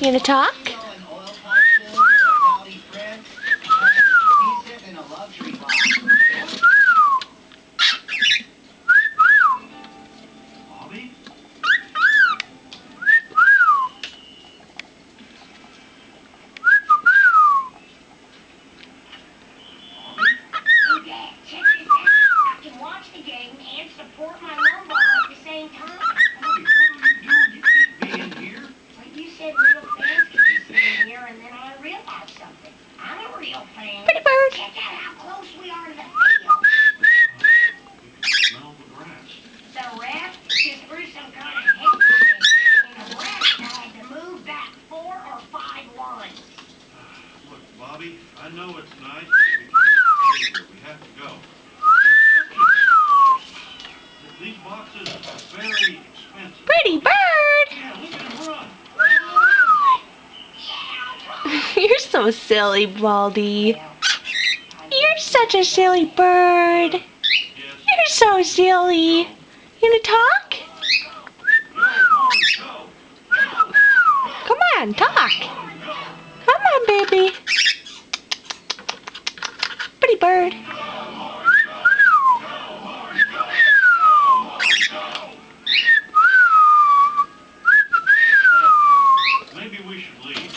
You gonna talk? Support my lumbar at the same time. Bobby, what are you doing? You can't be in here. Well, you said real fans could be sitting here, and then I realized something. I'm a real fan. Pretty bird. Check out how close we are to the field. We can smell the grass. The ref just threw some kind of head and the ref had to move back 4 or 5 lines. Look, Bobby, I know it's nice, but we can't stay here. We have to go. These boxes are very expensive. Pretty bird. Yeah, we can run. You're so silly, Baldy. You're such a silly bird. Yes. You're so silly. You gonna talk? Go. Come on, talk. Come on, baby. Pretty bird. Maybe we should leave.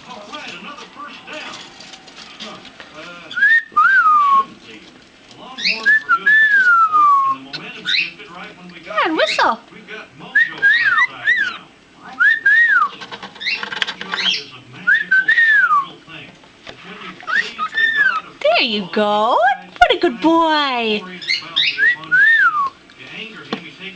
All right, another first down. Shouldn't leave. The Longhorns were doing terrible, and the momentum shifted right when we got Come on, whistle. We've got mojo on our side now. Mojo is a magical, fragile thing. It's when you please the God of There you go. What a good boy.